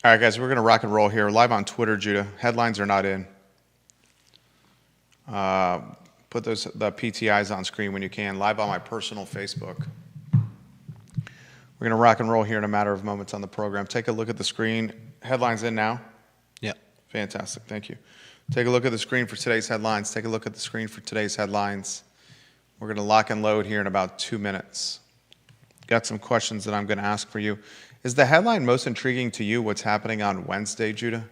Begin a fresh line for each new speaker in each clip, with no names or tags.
All right, guys, we're going to rock and roll here. Live on Twitter, Judah. Headlines are not in. Put the PTIs on screen when you can. Live on my personal Facebook. We're going to rock and roll here in a matter of moments on the program. Take a look at the screen. Headlines in now?
Yeah.
Fantastic. Thank you. Take a look at the screen for today's headlines. Take a look at the screen for today's headlines. We're going to lock and load here in about 2 minutes. Got some questions that I'm going to ask for you. Is the headline most intriguing to you what's happening on Wednesday, Judah,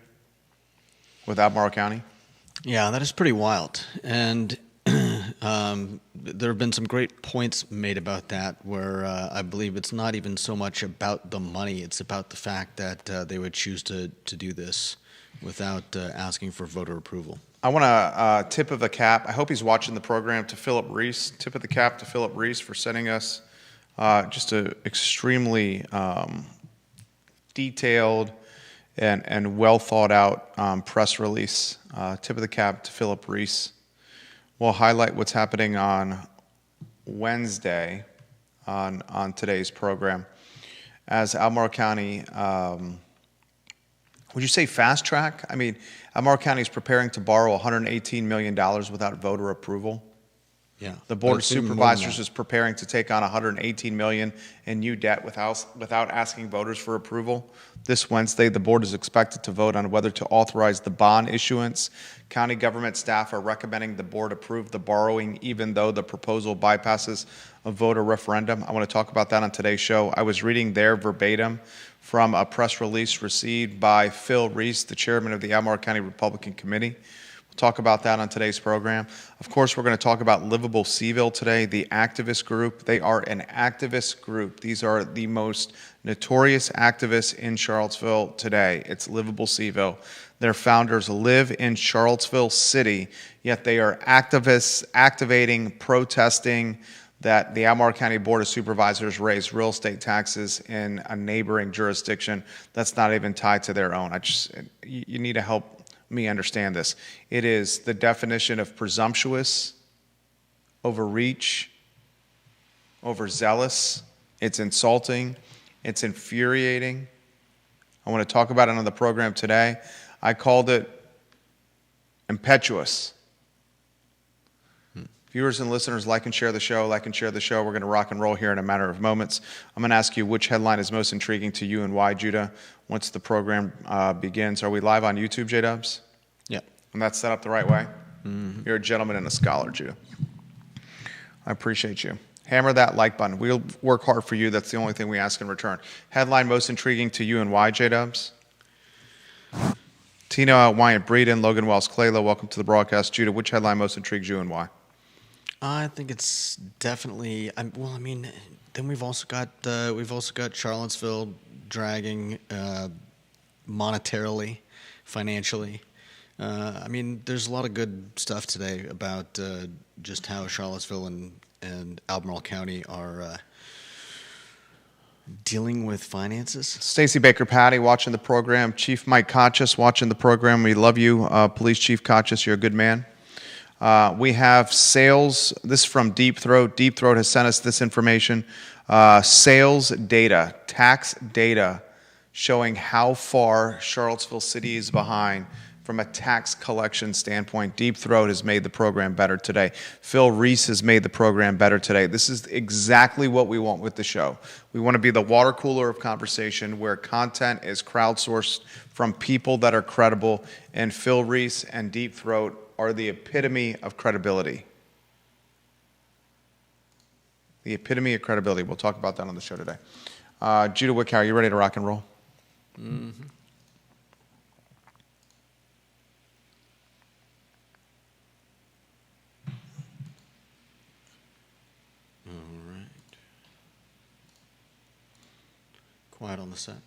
with Albemarle County?
Yeah, that is pretty wild. And there have been some great points made about that where I believe it's not even so much about the money. It's about the fact that they would choose to do this without asking for voter approval.
I want to tip of the cap. I hope he's watching the program to Philip Reese. Tip of the cap to Philip Reese for sending us just an extremely detailed and well thought out press release. Tip of the cap to Philip Reese. We'll highlight what's happening on Wednesday on today's program. As Albemarle County, would you say fast track? I mean, Albemarle County is preparing to borrow $118 million without voter approval.
Yeah.
The Board of Supervisors is preparing to take on $118 million in new debt without asking voters for approval. This Wednesday, the board is expected to vote on whether to authorize the bond issuance. County government staff are recommending the board approve the borrowing, even though the proposal bypasses a voter referendum. I want to talk about that on today's show. I was reading there verbatim from a press release received by Phil Reese, the chairman of the Albemarle County Republican Committee. Talk about that on today's program. Of course, we're going to talk about Livable CVille today, the activist group. They are an activist group. These are the most notorious activists in Charlottesville today. It's Livable CVille. Their founders live in Charlottesville City, yet they are activists activating, protesting that the Albemarle County Board of Supervisors raise real estate taxes in a neighboring jurisdiction that's not even tied to their own. You need to help me understand this. It is the definition of presumptuous, overreach, overzealous. It's insulting. It's infuriating. I want to talk about it on the program today. I called it impetuous. Viewers and listeners, like and share the show. Like and share the show. We're going to rock and roll here in a matter of moments. I'm going to ask you which headline is most intriguing to you and why, Judah, once the program begins. Are we live on YouTube, J-Dubs?
Yeah.
And that's set up the right way? Mm-hmm. You're a gentleman and a scholar, Judah. I appreciate you. Hammer that like button. We'll work hard for you. That's the only thing we ask in return. Headline most intriguing to you and why, J-Dubs? Tino Wyatt Breeden, Logan Wells Clayla, welcome to the broadcast. Judah, which headline most intrigues you and why?
I think it's definitely. Then we've also got Charlottesville dragging monetarily, financially. There's a lot of good stuff today about just how Charlottesville and Albemarle County are dealing with finances.
Stacey Baker Patty watching the program. Chief Mike Kotchis watching the program. We love you, Police Chief Kotchis. You're a good man. We have sales. This is from Deep Throat. Deep Throat has sent us this information. Sales data, tax data, showing how far Charlottesville City is behind from a tax collection standpoint. Deep Throat has made the program better today. Phil Reese has made the program better today. This is exactly what we want with the show. We want to be the water cooler of conversation where content is crowdsourced from people that are credible, and Phil Reese and Deep Throat are the epitome of credibility. The epitome of credibility. We'll talk about that on the show today. Judah Wickow, are you ready to rock and roll?
Mm-hmm. All right. Quiet on the set.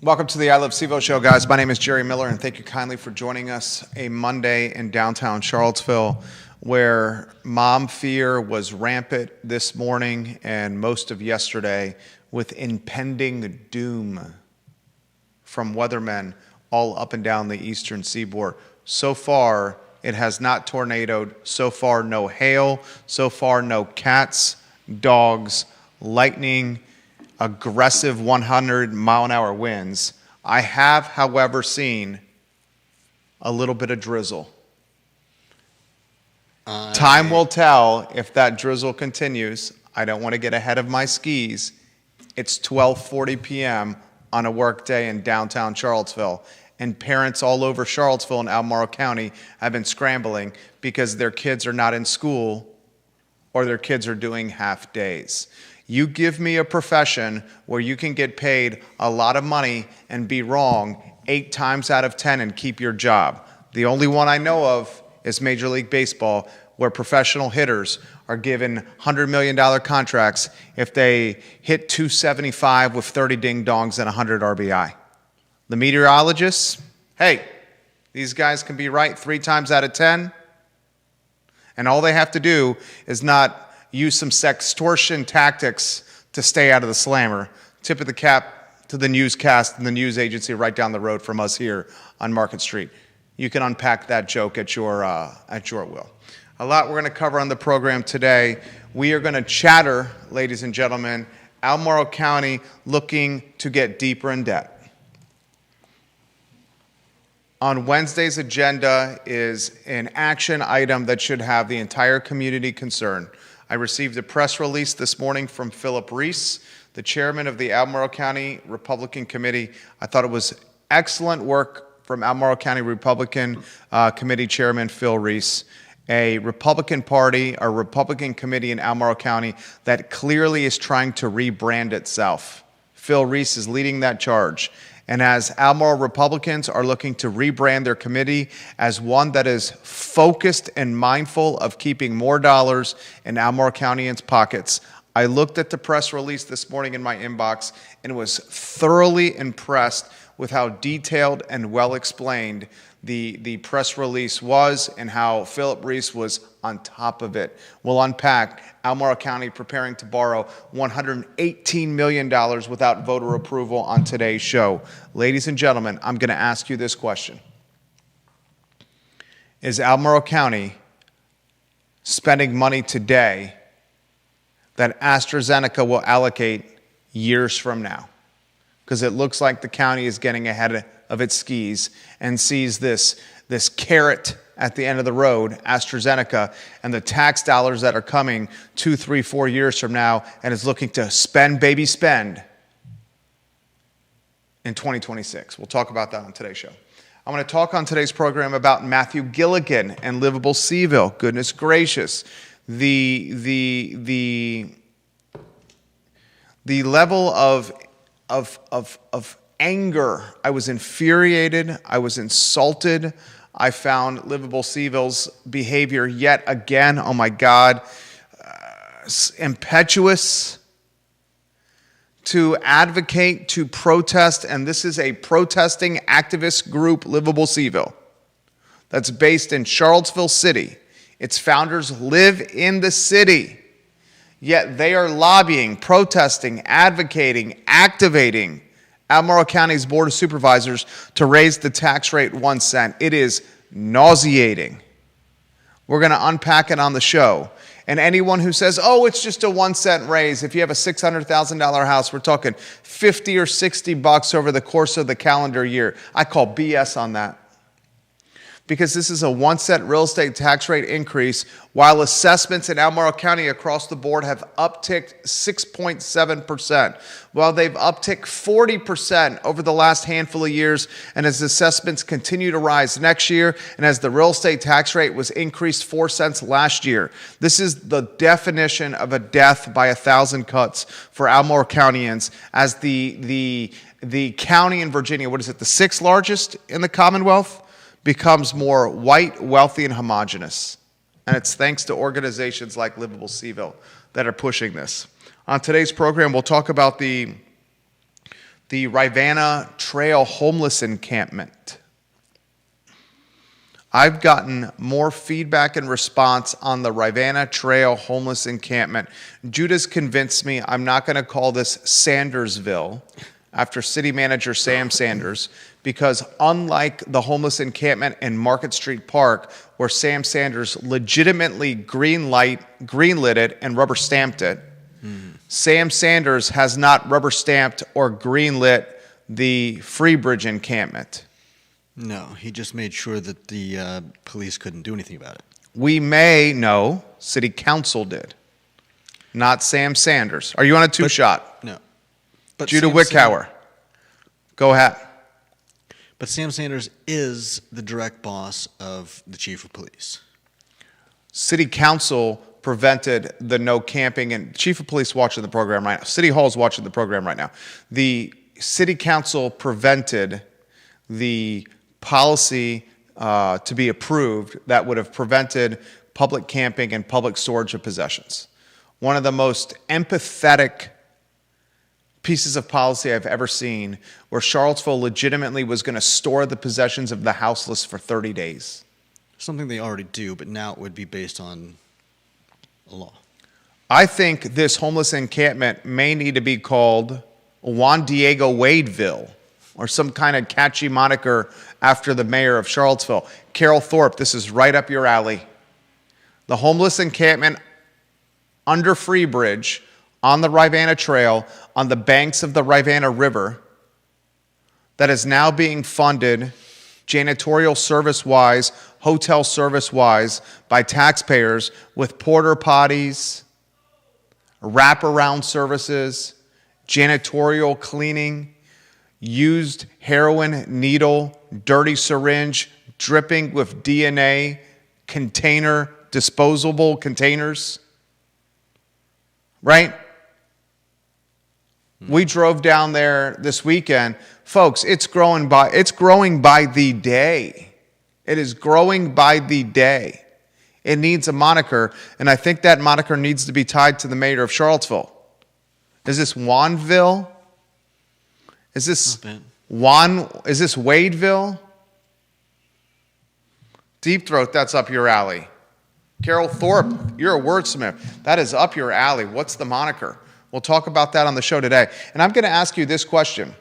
Welcome to the I Love CVille show, guys. My name is Jerry Miller, and thank you kindly for joining us a Monday in downtown Charlottesville, where mom fear was rampant this morning and most of yesterday, with impending doom from weathermen all up and down the eastern seaboard. So far, it has not tornadoed. So far, no hail. So far, no cats, dogs, lightning, aggressive 100-mile-an-hour winds. I have, however, seen a little bit of drizzle. Time will tell if that drizzle continues. I don't want to get ahead of my skis. It's 12:40 p.m. on a work day in downtown Charlottesville, and parents all over Charlottesville and Albemarle County have been scrambling because their kids are not in school or their kids are doing half days. You give me a profession where you can get paid a lot of money and be wrong 8 times out of 10 and keep your job. The only one I know of is Major League Baseball, where professional hitters are given $100 million contracts if they hit 275 with 30 ding-dongs and 100 RBI. The meteorologists, hey, these guys can be right 3 times out of 10, and all they have to do is not use some sextortion tactics to stay out of the slammer. Tip of the cap to the newscast and the news agency right down the road from us here on Market Street. You can unpack that joke at your will. A lot we're going to cover on the program today. We are going to chatter, ladies and gentlemen, Albemarle County looking to get deeper in debt. On Wednesday's agenda is an action item that should have the entire community concerned. I received a press release this morning from Philip Reese, the chairman of the Albemarle County Republican Committee. I thought it was excellent work from Albemarle County Republican Committee Chairman Phil Reese, a Republican Party, a Republican committee in Albemarle County that clearly is trying to rebrand itself. Phil Reese is leading that charge. And as Albemarle Republicans are looking to rebrand their committee as one that is focused and mindful of keeping more dollars in Albemarle Countyans' pockets, I looked at the press release this morning in my inbox and was thoroughly impressed with how detailed and well explained the press release was and how Philip Reese was on top of it. We'll unpack Albemarle County preparing to borrow $118 million without voter approval on today's show. Ladies and gentlemen, I'm going to ask you this question. Is Albemarle County spending money today that AstraZeneca will allocate years from now? Because it looks like the county is getting ahead of its skis and sees this carrot at the end of the road, AstraZeneca, and the tax dollars that are coming 2, 3, 4 years from now, and is looking to spend, baby, spend in 2026. We'll talk about that on today's show. I'm going to talk on today's program about Matthew Gilligan and livable CVille. Goodness gracious. The level of anger. I was infuriated. I was insulted. I found livable CVille's behavior yet again, oh my God, impetuous to advocate, to protest, and this is a protesting activist group, Livable CVille, that's based in Charlottesville City. Its founders live in the city. Yet they are lobbying, protesting, advocating, activating Albemarle County's Board of Supervisors to raise the tax rate 1 cent. It is nauseating. We're going to unpack it on the show. And anyone who says, oh, it's just a 1 cent raise, if you have a $600,000 house, we're talking $50 or $60 over the course of the calendar year. I call BS on that. Because this is a 1 cent real estate tax rate increase, while assessments in Albemarle County across the board have upticked 6.7%, while they've upticked 40% over the last handful of years, and as assessments continue to rise next year, and as the real estate tax rate was increased 4 cents last year. This is the definition of a death by 1,000 cuts for Albemarle Countyans, as the county in Virginia, what is it, the 6th largest in the Commonwealth, becomes more white, wealthy, and homogenous. And it's thanks to organizations like Livable CVille that are pushing this. On today's program, we'll talk about the the Rivanna Trail homeless encampment. I've gotten more feedback and response on the Rivanna Trail homeless encampment. Judah's convinced me I'm not going to call this Sandersville after city manager Sam Sanders, because unlike the homeless encampment in Market Street Park, where Sam Sanders legitimately greenlit it and rubber stamped it, Sam Sanders has not rubber stamped or greenlit the Freebridge encampment.
No, he just made sure that the police couldn't do anything about it.
We may know city council did, not Sam Sanders. Are you on a two-shot?
No. But
Judah
Sam
Wickhauer, go ahead.
But Sam Sanders is the direct boss of the chief of police.
City council prevented the no camping, and chief of police watching the program right now. City Hall's watching the program right now. The city council prevented the policy to be approved that would have prevented public camping and public storage of possessions. One of the most empathetic pieces of policy I've ever seen, where Charlottesville legitimately was going to store the possessions of the houseless for 30 days.
Something they already do, but now it would be based on a law.
I think this homeless encampment may need to be called Juan Diego Wadeville, or some kind of catchy moniker after the mayor of Charlottesville. Carol Thorpe, this is right up your alley. The homeless encampment under Freebridge on the Rivanna Trail, on the banks of the Rivanna River, that is now being funded janitorial service-wise, hotel service-wise, by taxpayers with porter potties, wraparound services, janitorial cleaning, used heroin needle, dirty syringe, dripping with DNA, container, disposable containers, right? We drove down there this weekend. Folks, it's growing by the day. It is growing by the day. It needs a moniker, and I think that moniker needs to be tied to the mayor of Charlottesville. Is this Wanville? Is this Is this Wadeville? Deep Throat, that's up your alley. Carol Thorpe, you're a wordsmith. That is up your alley. What's the moniker? We'll talk about that on the show today. And I'm going to ask you this question.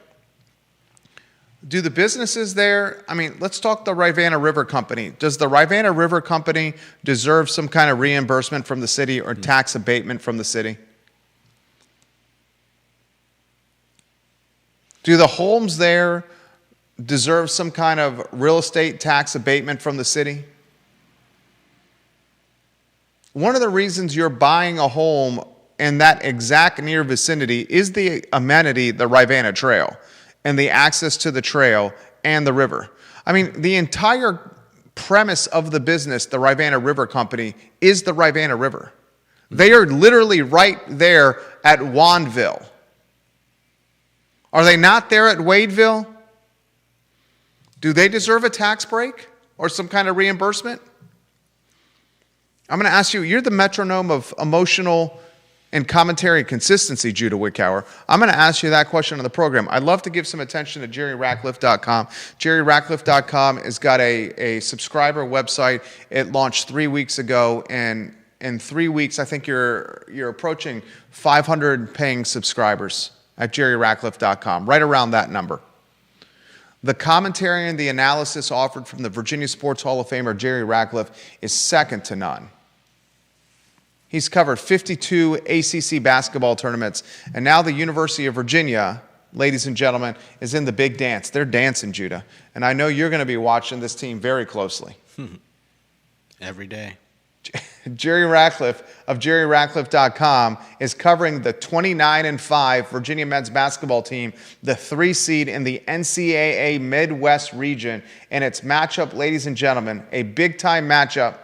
Do the businesses there, let's talk the Rivanna River Company. Does the Rivanna River Company deserve some kind of reimbursement from the city or tax abatement from the city? Do the homes there deserve some kind of real estate tax abatement from the city? One of the reasons you're buying a home in that exact near vicinity is the amenity, the Rivanna Trail, and the access to the trail and the river. The entire premise of the business, the Rivanna River Company, is the Rivanna River. They are literally right there at Wanville. Are they not there at Wadeville? Do they deserve a tax break or some kind of reimbursement? I'm going to ask you, you're the metronome of emotional and commentary consistency, Judah Wickhauer. I'm going to ask you that question on the program. I'd love to give some attention to JerryRatcliffe.com. JerryRatcliffe.com has got a subscriber website. It launched 3 weeks ago, and in 3 weeks, I think you're approaching 500 paying subscribers at JerryRatcliffe.com, right around that number. The commentary and the analysis offered from the Virginia Sports Hall of Famer Jerry Ratcliffe is second to none. He's covered 52 ACC basketball tournaments, and now the University of Virginia, ladies and gentlemen, is in the big dance. They're dancing, Judah. And I know you're going to be watching this team very closely.
Every day.
Jerry Ratcliffe of JerryRatcliffe.com is covering the 29-5 Virginia men's basketball team, the 3 seed in the NCAA Midwest region, and its matchup, ladies and gentlemen, a big-time matchup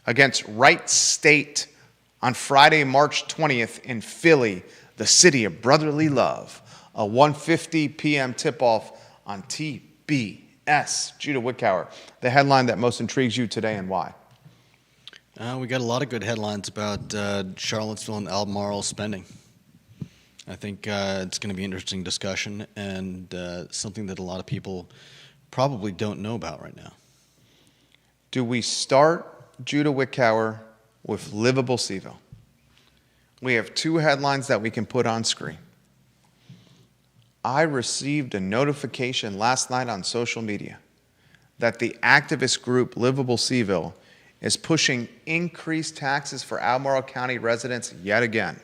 against Wright State on Friday, March 20th in Philly, the city of brotherly love. A 1:50 p.m. tip-off on TBS. Judah Wickhauer, the headline that most intrigues you today and why?
We got a lot of good headlines about Charlottesville and Albemarle spending. I think it's going to be an interesting discussion and something that a lot of people probably don't know about right now.
Do we start Judah Wickower with livable CVille? We have two headlines that we can put on screen. I received a notification last night on social media that the activist group Livable CVille is pushing increased taxes for Albemarle County residents yet again.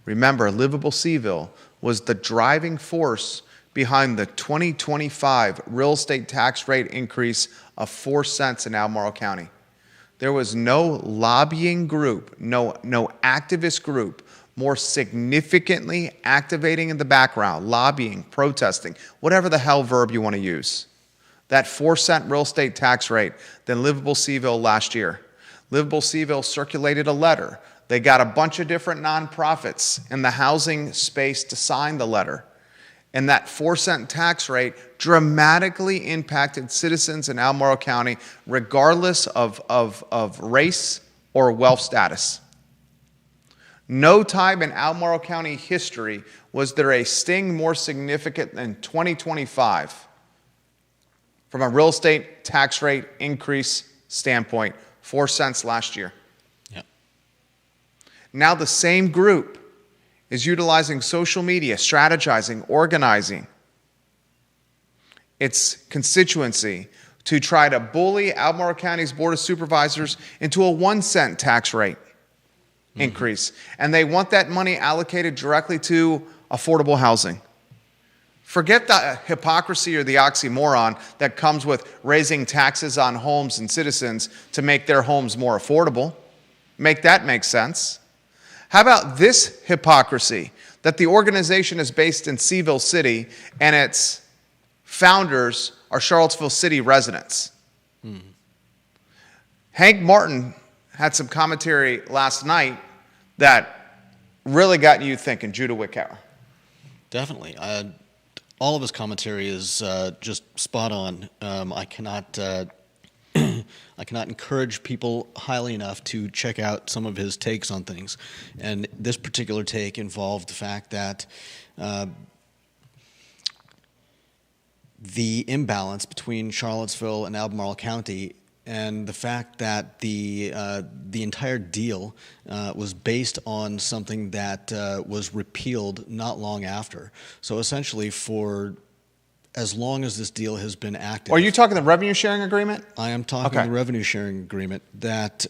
Remember, Livable CVille was the driving force behind the 2025 real estate tax rate increase of 4 cents in Albemarle County. There was no lobbying group, no activist group more significantly activating in the background, lobbying, protesting, whatever the hell verb you want to use, that 4-cent real estate tax rate than Livable CVille last year. Livable CVille circulated a letter. They got a bunch of different nonprofits in the housing space to sign the letter. And that 4-cent tax rate dramatically impacted citizens in Albemarle County, regardless of race or wealth status. No time in Albemarle County history was there a sting more significant than 2025 from a real estate tax rate increase standpoint, 4 cents last year.
Yep.
Now the same group is utilizing social media, strategizing, organizing its constituency to try to bully Albemarle County's Board of Supervisors into a 1-cent tax rate increase. And they want that money allocated directly to affordable housing. Forget the hypocrisy or the oxymoron that comes with raising taxes on homes and citizens to make their homes more affordable. Make that make sense. How about this hypocrisy that the organization is based in CVille City and its founders are Charlottesville City residents? Hank Martin had some commentary last night that really got you thinking, Judah Wickower.
Definitely. All of his commentary is just spot on. I cannot encourage people highly enough to check out some of his takes on things. And this particular take involved the fact that the imbalance between Charlottesville and Albemarle County, and the fact that the entire deal was based on something that was repealed not long after. So essentially, for as long as this deal has been active.
Are you talking the revenue sharing agreement?
I am talking the revenue sharing agreement that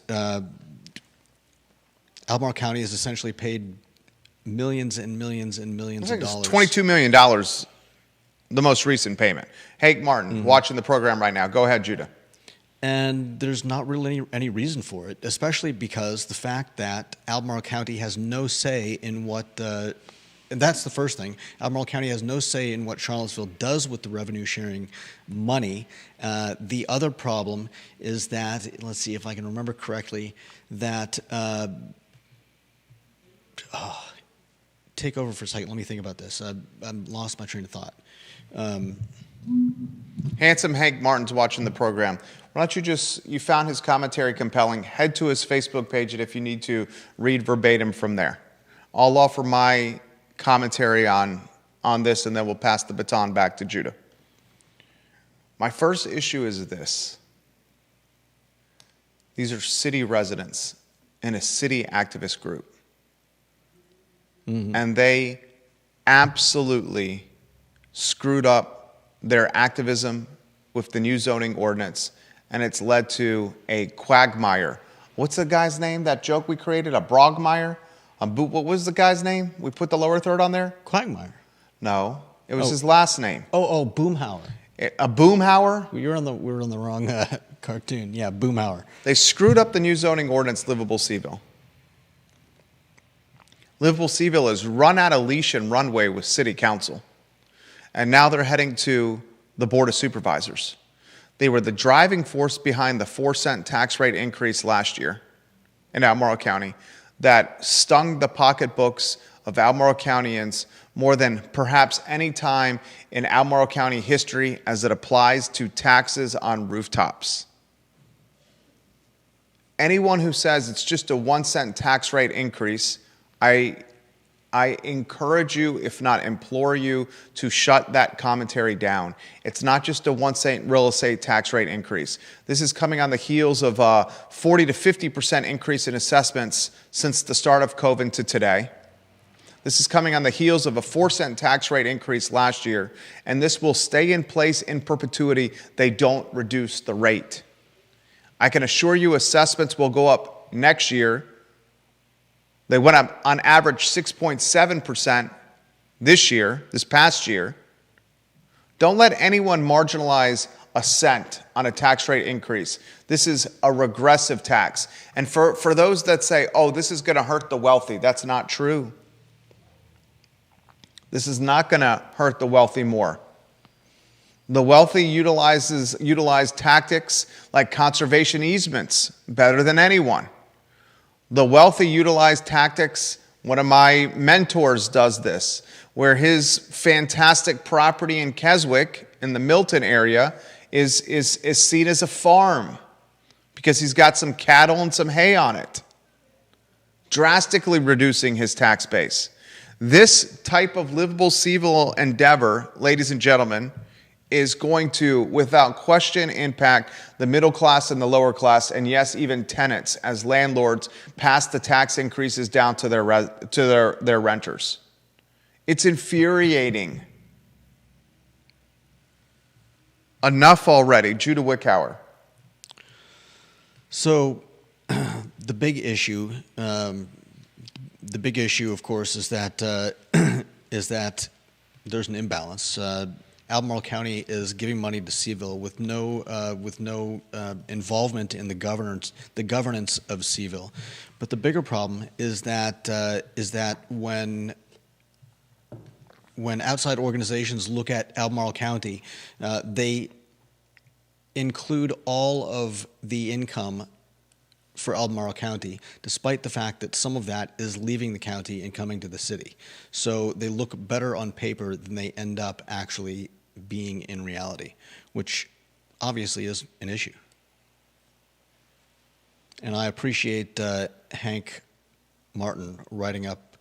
Albemarle County has essentially paid millions and millions and millions of dollars.
$22 million, the most recent payment. Hank Martin, watching the program right now. Go ahead, Judah.
And there's not really any reason for it, especially because the fact that Albemarle County has no say in what and that's the first thing. Albemarle County has no say in what Charlottesville does with the revenue sharing money. The other problem is that, let's see if I can remember correctly, that take over for a second. Let me think about this. I lost my train of thought.
Handsome Hank Martin's watching the program. Why don't you found his commentary compelling, head to his Facebook page, and if you need to, read verbatim from there. I'll offer my commentary on this, and then we'll pass the baton back to Judah. My first issue is this. These are city residents in a city activist group. And they absolutely screwed up their activism with the new zoning ordinance, and it's led to a quagmire. What's the guy's name? That joke we created? A brogmire? What was the guy's name? We put the lower third on there?
Quagmire.
No, it was his last name.
Boomhauer.
A boomhauer?
We were on the wrong cartoon. Yeah, Boomhauer.
They screwed up the new zoning ordinance, Livable CVille. Livable CVille is run out of leash and runway with city council. And now they're heading to the Board of Supervisors. They were the driving force behind the 4-cent tax rate increase last year in Albemarle County that stung the pocketbooks of Albemarle Countyans more than perhaps any time in Albemarle County history as it applies to taxes on rooftops. Anyone who says it's just a 1-cent tax rate increase, I'm I encourage you, if not implore you, to shut that commentary down. It's not just a 1 cent real estate tax rate increase. This is coming on the heels of a 40 to 50% increase in assessments since the start of COVID to today. This is coming on the heels of a 4-cent tax rate increase last year, and this will stay in place in perpetuity. They don't reduce the rate. I can assure you assessments will go up next year. They went up on average 6.7% this past year. Don't let anyone marginalize a cent on a tax rate increase. This is a regressive tax. And for those that say, oh, this is going to hurt the wealthy, that's not true. This is not going to hurt the wealthy more. The wealthy utilize tactics like conservation easements better than anyone. The wealthy utilize tactics, one of my mentors does this, where his fantastic property in Keswick in the Milton area is seen as a farm because he's got some cattle and some hay on it, drastically reducing his tax base. This type of livable CVille endeavor, ladies and gentlemen, is going to, without question, impact the middle class and the lower class, and yes, even tenants as landlords pass the tax increases down to their renters. It's infuriating. Enough already. Judah Wickhauer.
So the big issue, of course, is that there's an imbalance. Albemarle County is giving money to CVille with no involvement in the governance of CVille. But the bigger problem is that when outside organizations look at Albemarle County, they include all of the income for Albemarle County, despite the fact that some of that is leaving the county and coming to the city. So they look better on paper than they end up actually being in reality, which obviously is an issue. And I appreciate Hank Martin writing up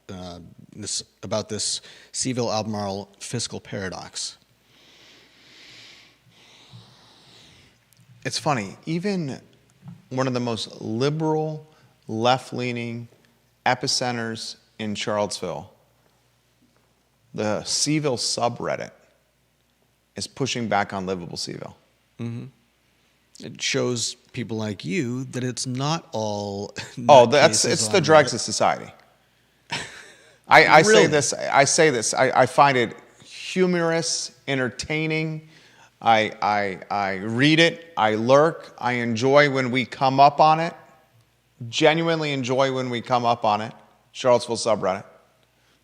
about this CVille Albemarle fiscal paradox.
It's funny, even one of the most liberal, left-leaning epicenters in Charlottesville, the CVille subreddit, is pushing back on livable CVille.
Mm-hmm. It shows people like you that it's not all.
It's the dregs of society. I
Really?
say this. I find it humorous, entertaining. I read it. I lurk. I enjoy when we come up on it. Genuinely enjoy when we come up on it. Charlottesville subreddit.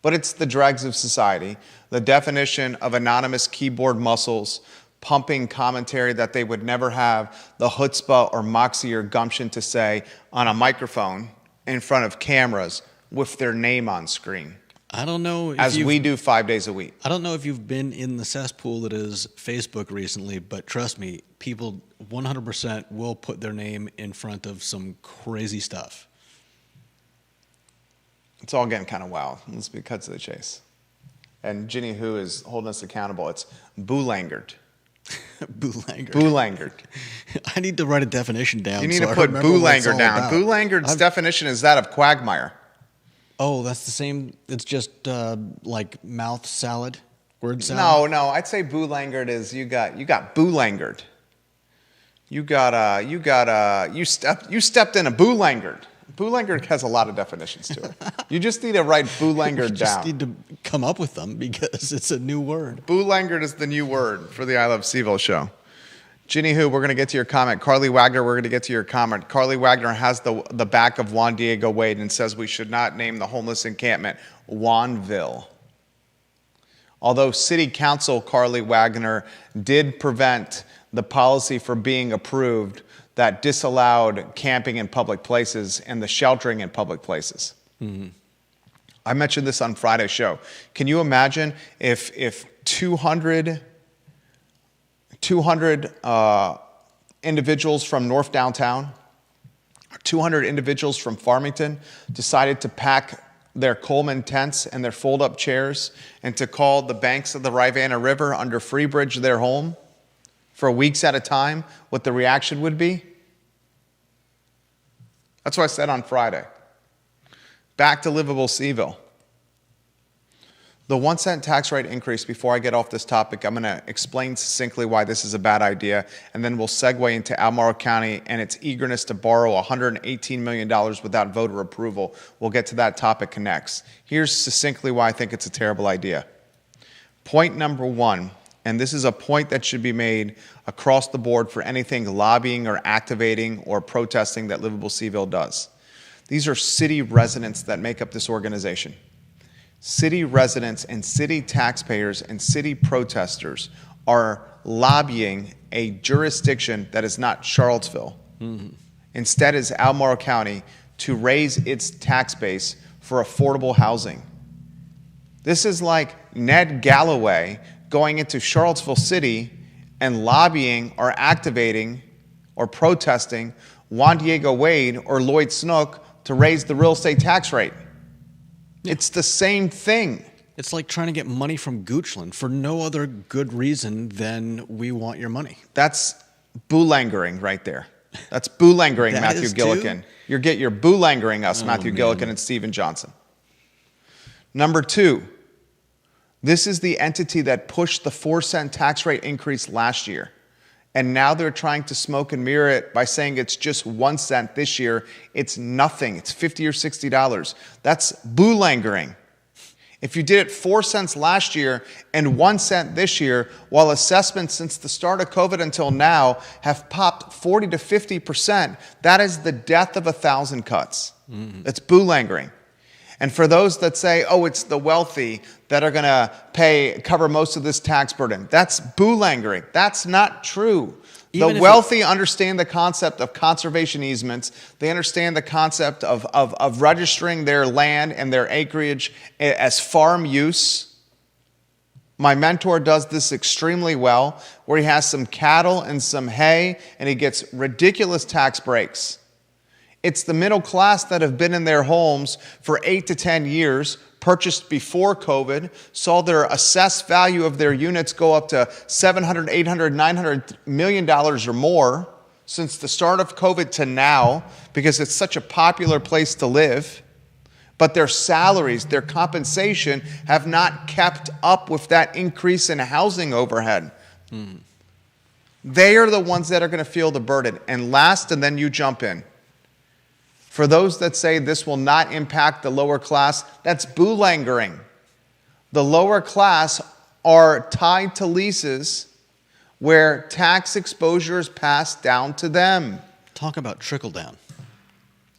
But it's the dregs of society. The definition of anonymous keyboard muscles pumping commentary that they would never have the chutzpah or moxie or gumption to say on a microphone in front of cameras with their name on screen.
I don't know
as we do 5 days a week.
I don't know if you've been in the cesspool that is Facebook recently, but trust me, people 100% will put their name in front of some crazy stuff.
It's all getting kind of wild. Let's be cut to the chase. And Ginny Who is holding us accountable. It's boolangard. Boolangard.
I need to write a definition down.
You need to put boolangard down. Boolangard's definition is that of quagmire.
Oh, that's the same. It's just like mouth salad, word salad.
No. I'd say boolangard is you got boolangard. You stepped in a boolangard. Boolangard has a lot of definitions to it. You just need to write boolangard down.
You just need to come up with them because it's a new word.
Boolangard is the new word for the I Love CVille show. Ginny Who, we're going to get to your comment. Carly Wagner, we're going to get to your comment. Carly Wagner has the back of Juan Diego Wade and says we should not name the homeless encampment Juanville. Although City Council, Carly Wagner, did prevent the policy from being approved that disallowed camping in public places and the sheltering in public places. Mm-hmm. I mentioned this on Friday's show. Can you imagine if 200 individuals from North Downtown, 200 individuals from Farmington decided to pack their Coleman tents and their fold-up chairs and to call the banks of the Rivanna River under Freebridge their home for weeks at a time, what the reaction would be? That's what I said on Friday. Back to livable CVille. The 1 cent tax rate increase, before I get off this topic, I'm going to explain succinctly why this is a bad idea, and then we'll segue into Albemarle County and its eagerness to borrow $118 million without voter approval. We'll get to that topic next. Here's succinctly why I think it's a terrible idea. Point number one, and this is a point that should be made across the board for anything lobbying or activating or protesting that Livable CVille does. These are city residents that make up this organization. City residents and city taxpayers and city protesters are lobbying a jurisdiction that is not Charlottesville. Instead is Albemarle County to raise its tax base for affordable housing. This is like Ned Galloway going into Charlottesville City and lobbying or activating or protesting Juan Diego Wade or Lloyd Snook to raise the real estate tax rate. It's the same thing.
It's like trying to get money from Goochland for no other good reason than we want your money.
That's boolangering right there. That's boolangering,
That
Matthew
is
Gillikin. You're boolangering us, Matthew Gillikin and Stephen Johnson. Number two, this is the entity that pushed the 4-cent tax rate increase last year. And now they're trying to smoke and mirror it by saying it's just 1 cent this year. It's nothing. It's $50 or $60. That's boolangering. If you did it 4 cents last year and 1 cent this year, while assessments since the start of COVID until now have popped 40 to 50%, that is the death of 1,000 cuts. It's boolangering. And for those that say, oh, it's the wealthy that are going to cover most of this tax burden, that's boolangering. That's not true. The wealthy understand the concept of conservation easements. They understand the concept of registering their land and their acreage as farm use. My mentor does this extremely well, where he has some cattle and some hay, and he gets ridiculous tax breaks. It's the middle class that have been in their homes for 8 to 10 years, purchased before COVID, saw their assessed value of their units go up to $700, $800, $900 million or more since the start of COVID to now, because it's such a popular place to live. But their salaries, their compensation have not kept up with that increase in housing overhead. They are the ones that are going to feel the burden. And last, and then you jump in. For those that say this will not impact the lower class, that's boolangering. The lower class are tied to leases where tax exposure is passed down to them.
Talk about trickle down.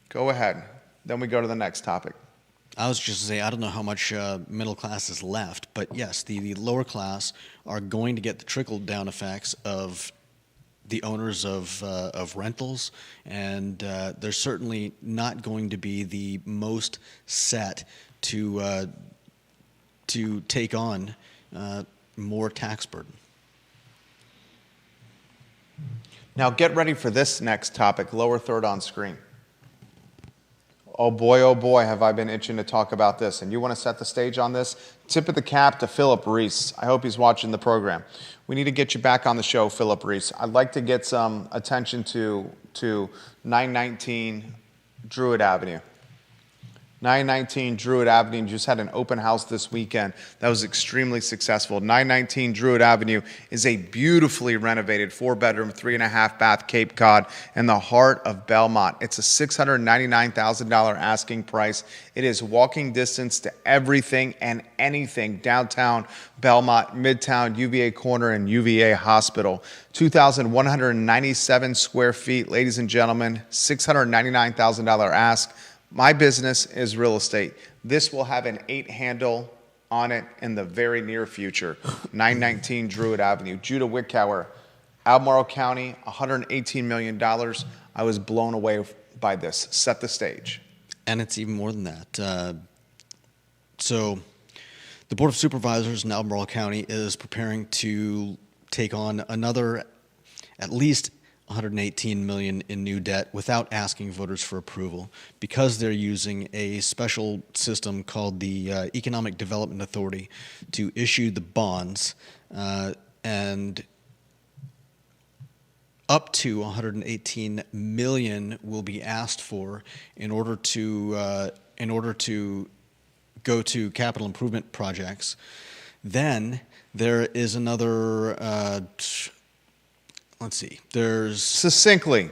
Go ahead. Then we go to the next topic.
I was just to say, I don't know how much middle class is left, but yes, the lower class are going to get the trickle down effects of the owners of rentals, and they're certainly not going to be the most set to take on more tax burden.
Now get ready for this next topic, lower third on screen. Oh boy, have I been itching to talk about this. And you want to set the stage on this? Tip of the cap to Philip Reese. I hope he's watching the program. We need to get you back on the show, Philip Reese. I'd like to get some attention to 919 Druid Avenue. 919 Druid Avenue just had an open house this weekend that was extremely successful. 919 Druid Avenue is a beautifully renovated 4-bedroom, 3.5-bath Cape Cod in the heart of Belmont. It's a $699,000 asking price. It is walking distance to everything and anything downtown Belmont, Midtown, UVA Corner, and UVA Hospital. 2,197 square feet, ladies and gentlemen, $699,000 ask. My business is real estate. This will have an 8 handle on it in the very near future. 919 Druid Avenue. Judah Wickower, Albemarle County, $118 million. I was blown away by this. Set the stage.
And it's even more than that. So the Board of Supervisors in Albemarle County is preparing to take on another at least 118 million in new debt without asking voters for approval because they're using a special system called the Economic Development Authority to issue the bonds, and up to 118 million will be asked for in order to go to capital improvement projects. Then there is another. Let's see. There's
Succinctly.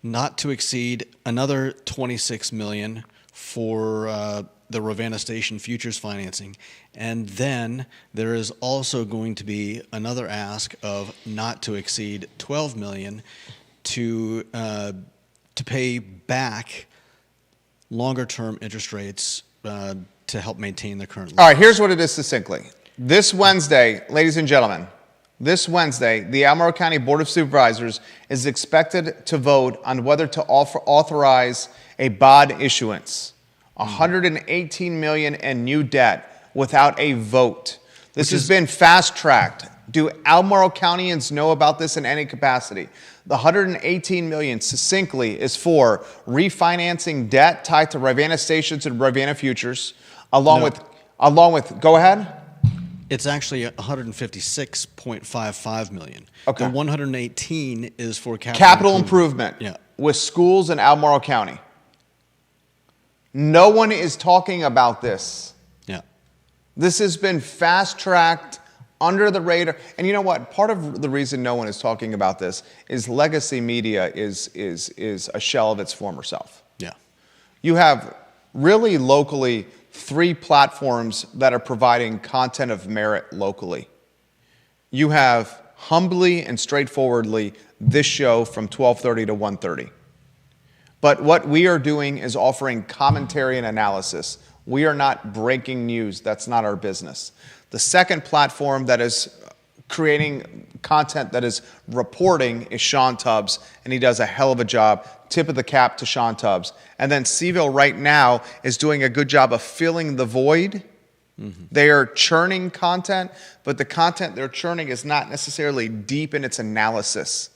not to exceed another 26 million for the Ravenna Station futures financing, and then there is also going to be another ask of not to exceed 12 million to pay back longer-term interest rates to help maintain the current
All
level.
right, here's what it is succinctly. This Wednesday, ladies and gentlemen, this Wednesday, the Albemarle County Board of Supervisors is expected to vote on whether to authorize a bond issuance, 118 million in new debt without a vote. This has been fast-tracked. Do Albemarle Countyans know about this in any capacity? The 118 million succinctly is for refinancing debt tied to Ravenna Stations and Ravenna Futures, along with, go ahead.
It's actually 156.55 million.
Okay.
The 118 is for
Capital improvement
Yeah.
with schools in Albemarle County. No one is talking about this.
Yeah.
This has been fast-tracked under the radar. And you know what? Part of the reason no one is talking about this is legacy media is a shell of its former self.
Yeah.
You have really locally 3 platforms that are providing content of merit locally. You have humbly and straightforwardly this show from 12:30 to 1:30. But what we are doing is offering commentary and analysis. We are not breaking news. That's not our business. The second platform that is creating content that is reporting is Sean Tubbs, and he does a hell of a job. Tip of the cap to Sean Tubbs. And then CVille right now is doing a good job of filling the void. They are churning content, but the content they're churning is not necessarily deep in its analysis.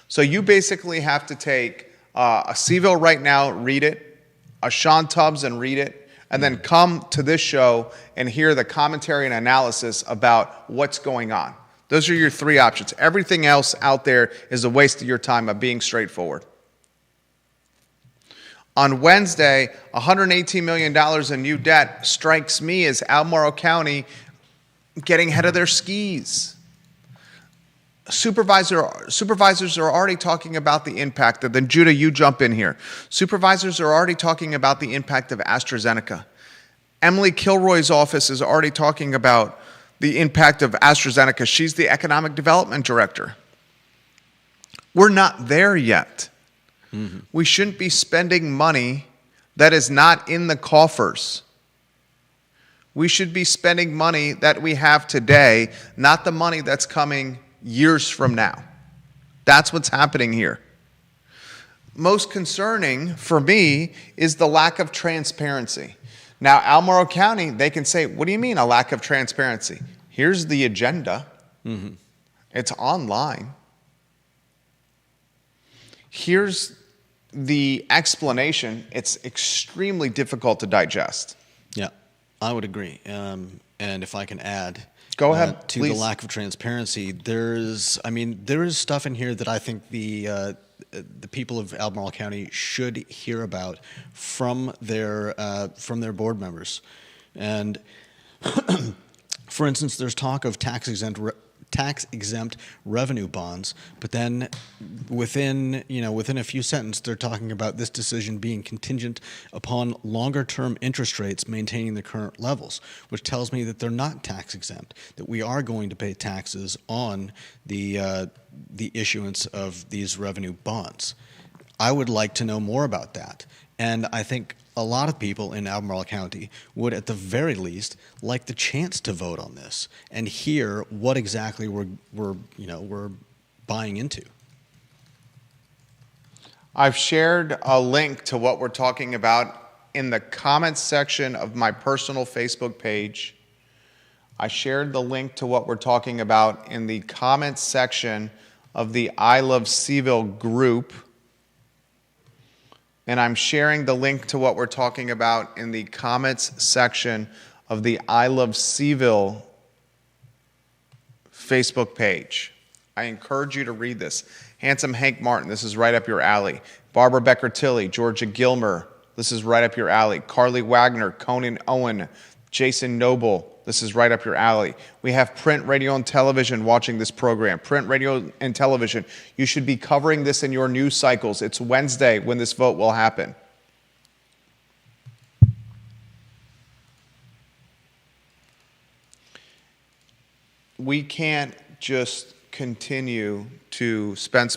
So you basically have to take a CVille right now, read it, a Sean Tubbs and read it, and then come to this show and hear the commentary and analysis about what's going on. Those are your 3 options. Everything else out there is a waste of your time of being straightforward. On Wednesday, $118 million in new debt strikes me as Albemarle County getting ahead of their skis. Supervisors are already talking about the impact. Then Judah, you jump in here. Supervisors are already talking about the impact of AstraZeneca. Emily Kilroy's office is already talking about the impact of AstraZeneca. She's the economic development director. We're not there yet. We shouldn't be spending money that is not in the coffers. We should be spending money that we have today, not the money that's coming years from now. That's what's happening here. Most concerning for me is the lack of transparency. Now, Albemarle County, they can say, what do you mean a lack of transparency? Here's the agenda. It's online. Here's the explanation. It's extremely difficult to digest.
Yeah, I would agree. And if I can add,
Go ahead,
to
please.
the lack of transparency, there is stuff in here that I think the people of Albemarle County should hear about from their board members. And for instance, there's talk of tax-exempt revenue bonds, but then within a few sentences, they're talking about this decision being contingent upon longer-term interest rates maintaining the current levels, which tells me that they're not tax-exempt, that we are going to pay taxes on the issuance of these revenue bonds. I would like to know more about that, and I think a lot of people in Albemarle County would, at the very least, like the chance to vote on this and hear what exactly we're buying into.
I've shared a link to what we're talking about in the comments section of my personal Facebook page. I shared the link to what we're talking about in the comments section of the I Love CVille group. And I'm sharing the link to what we're talking about in the comments section of the I Love CVille Facebook page. I encourage you to read this. Handsome Hank Martin, this is right up your alley. Barbara Becker-Tilley, Georgia Gilmer, this is right up your alley. Carly Wagner, Conan Owen, Jason Noble, this is right up your alley. We have print, radio, and television watching this program. Print, radio, and television. You should be covering this in your news cycles. It's Wednesday when this vote will happen. We can't just continue to spend.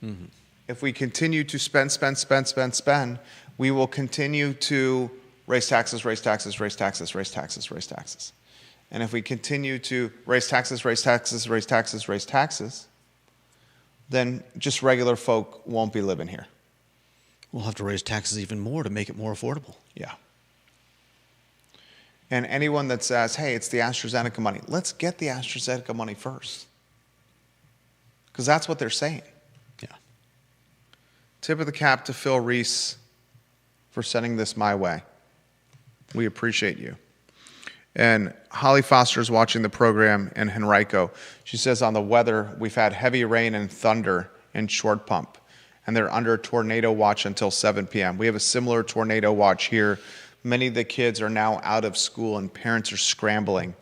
Mm-hmm.
If we continue to spend, we will continue to raise taxes. And if we continue to raise taxes, then just regular folk won't be living here.
We'll have to raise taxes even more to make it more affordable.
Yeah. And anyone that says, hey, it's the AstraZeneca money, let's get the AstraZeneca money first. Because that's what they're saying.
Yeah.
Tip of the cap to Phil Reese for sending this my way. We appreciate you. And Holly Foster's watching the program in Henrico. She says on the weather, we've had heavy rain and thunder in Short Pump, and they're under tornado watch until 7 p.m. We have a similar tornado watch here. Many of the kids are now out of school, and parents are scrambling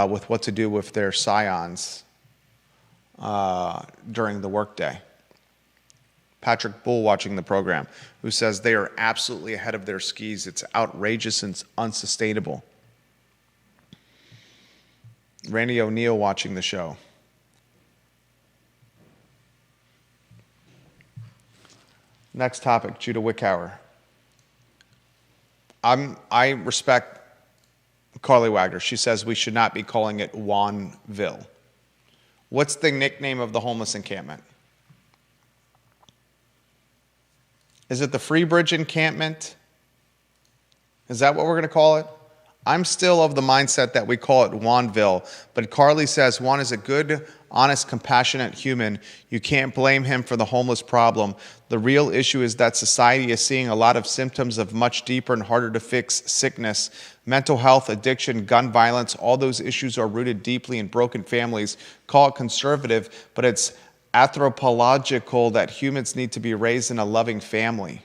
with what to do with their scions during the workday. Patrick Bull watching the program, who says they are absolutely ahead of their skis. It's outrageous and unsustainable. Randy O'Neill watching the show. Next topic, Judah Wickhauer. I respect Carly Wagner. She says we should not be calling it Juanville. What's the nickname of the homeless encampment? Is it the Freebridge encampment? Is that what we're going to call it? I'm still of the mindset that we call it Juanville, but Carly says Juan is a good, honest, compassionate human. You can't blame him for the homeless problem. The real issue is that society is seeing a lot of symptoms of much deeper and harder to fix sickness. Mental health, addiction, gun violence, all those issues are rooted deeply in broken families. Call it conservative, but it's anthropological that humans need to be raised in a loving family.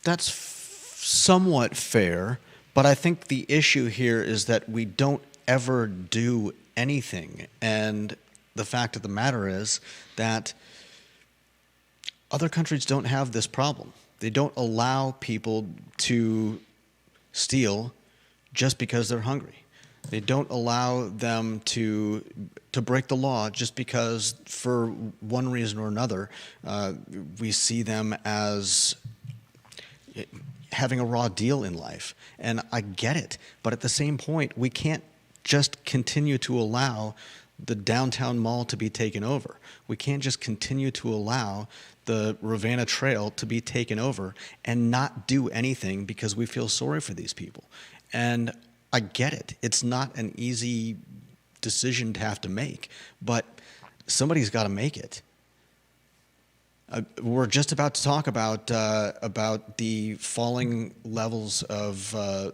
That's somewhat fair, but I think the issue here is that we don't ever do anything. And the fact of the matter is that other countries don't have this problem. They don't allow people to steal just because they're hungry. They don't allow them to break the law just because, for one reason or another, we see them as having a raw deal in life. And I get it. But at the same point, we can't just continue to allow the downtown mall to be taken over. We can't just continue to allow the Ravenna Trail to be taken over and not do anything because we feel sorry for these people. And I get it. It's not an easy decision to have to make, but somebody's got to make it. We're just about to talk about the falling levels of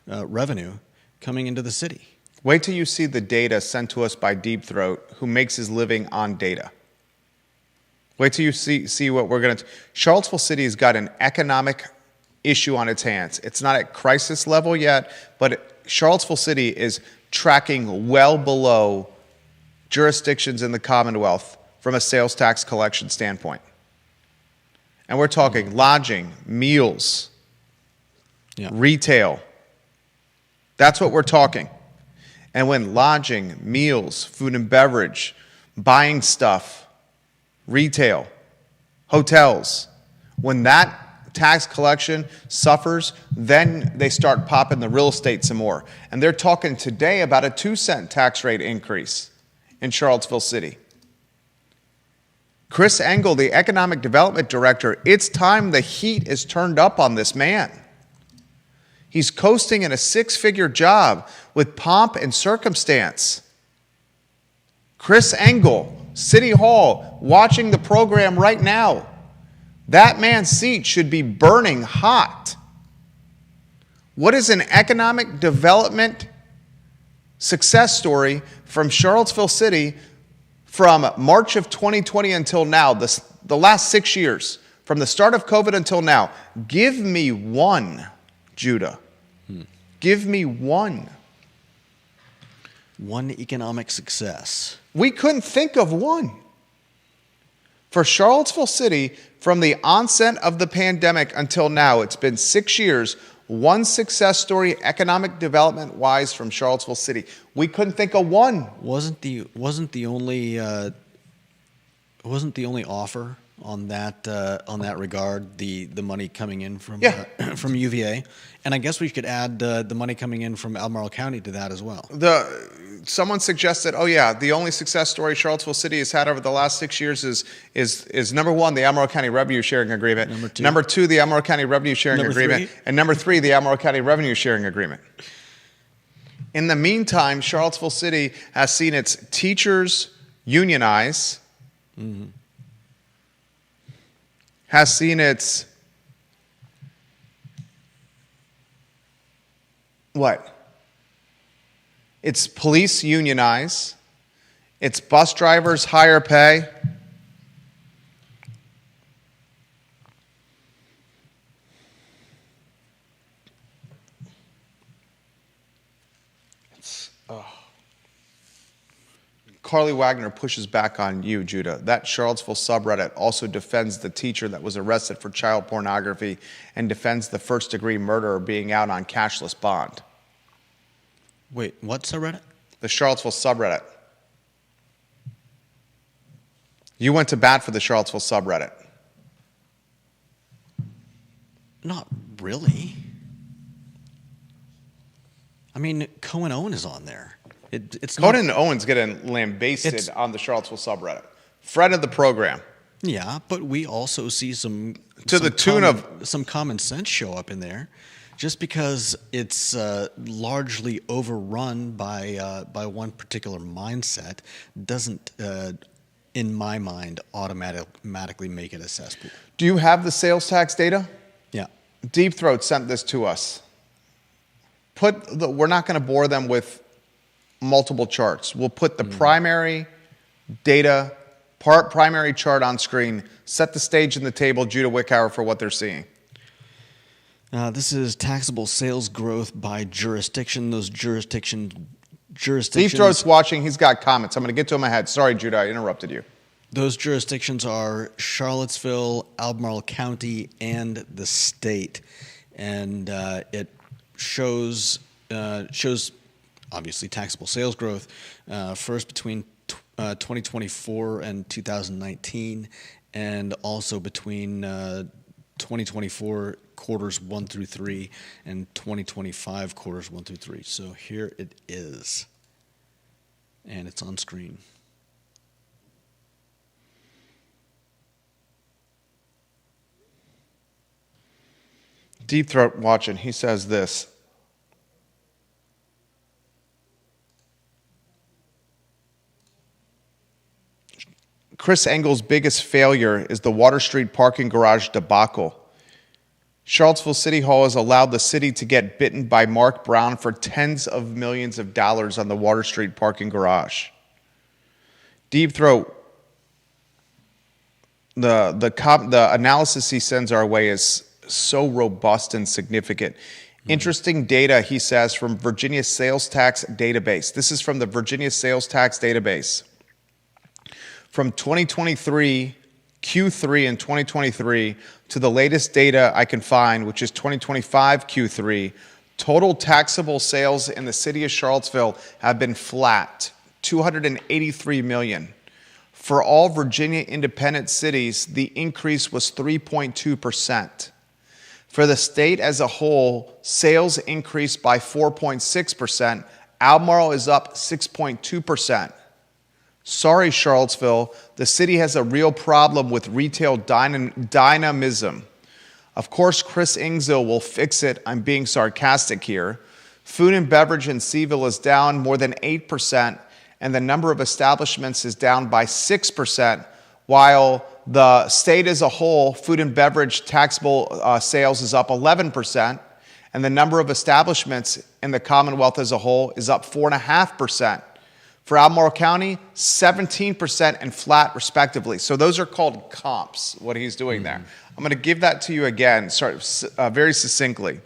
revenue coming into the city.
Wait till you see the data sent to us by Deep Throat, who makes his living on data. Wait till you see what we're going to... Charlottesville City has got an economic issue on its hands. It's not at crisis level yet, but Charlottesville City is tracking well below jurisdictions in the Commonwealth from a sales tax collection standpoint. And we're talking lodging, meals, retail. That's what we're talking. And when lodging, meals, food and beverage, buying stuff, retail, hotels, when that tax collection suffers, then they start popping the real estate some more. And they're talking today about a 2-cent tax rate increase in Charlottesville City. Chris Engel, the economic development director, it's time the heat is turned up on this man. He's coasting in a six-figure job with pomp and circumstance. Chris Engel, City Hall, watching the program right now. That man's seat should be burning hot. What is an economic development success story from Charlottesville City from March of 2020 until now, the last 6 years, from the start of COVID until now? Give me one, Judah. Give me one.
One economic success.
We couldn't think of one. For Charlottesville City, from the onset of the pandemic until now, it's been 6 years, one success story economic development-wise from Charlottesville City. We couldn't think of one.
Wasn't the only offer on that regard the money coming in from from UVA, and I guess we could add the money coming in from Albemarle County to that as well.
Someone suggested, oh yeah, the only success story Charlottesville City has had over the last 6 years is number one, the Albemarle County Revenue Sharing Agreement. Number two, the Albemarle County Revenue Sharing Agreement, and number three, the Albemarle County Revenue Sharing Agreement. In the meantime, Charlottesville City has seen its teachers unionize. Mm-hmm. Has seen its what? Its police unionize, its bus drivers higher pay. Carly Wagner pushes back on you, Judah. That Charlottesville subreddit also defends the teacher that was arrested for child pornography and defends the first-degree murderer being out on cashless bond.
Wait, what subreddit?
The Charlottesville subreddit. You went to bat for the Charlottesville subreddit.
Not really. I mean, Cohen Owen is on there. It's
Conan and Owens getting lambasted on the Charlottesville subreddit. Friend of the program.
Yeah, but we also see some common sense show up in there. Just because it's largely overrun by one particular mindset doesn't, in my mind, automatically make it a cesspool.
Do you have the sales tax data?
Yeah.
Deep Throat sent this to us. We're not going to bore them with multiple charts. We'll put the primary data, primary chart on screen, set the stage and the table, Judah Wickhauer, for what they're seeing.
This is taxable sales growth by jurisdiction. Those jurisdictions.
Deep Throat's watching. He's got comments. I'm going to get to him ahead. Sorry, Judah, I interrupted you.
Those jurisdictions are Charlottesville, Albemarle County, and the state. And it shows obviously taxable sales growth first between 2024 and 2019, and also between 2024 quarters 1 through 3 and 2025 quarters 1 through 3. So here it is, and it's on screen.
Deep Throat watching. He says this. Chris Engel's biggest failure is the Water Street parking garage debacle. Charlottesville City Hall has allowed the city to get bitten by Mark Brown for tens of millions of dollars on the Water Street parking garage. Deep Throat, the analysis he sends our way is so robust and significant. Interesting data, he says, from Virginia Sales Tax Database. This is from the Virginia Sales Tax Database. From 2023, Q3 in 2023, to the latest data I can find, which is 2025 Q3, total taxable sales in the city of Charlottesville have been flat, 283 million. For all Virginia independent cities, the increase was 3.2%. For the state as a whole, sales increased by 4.6%. Albemarle is up 6.2%. Sorry, Charlottesville, the city has a real problem with retail dynamism. Of course, Chris Ingzill will fix it. I'm being sarcastic here. Food and beverage in CVille is down more than 8%, and the number of establishments is down by 6%, while the state as a whole, food and beverage taxable sales is up 11%, and the number of establishments in the Commonwealth as a whole is up 4.5%. For Albemarle County, 17% and flat, respectively. So those are called comps, what he's doing there. I'm going to give that to you again, very succinctly.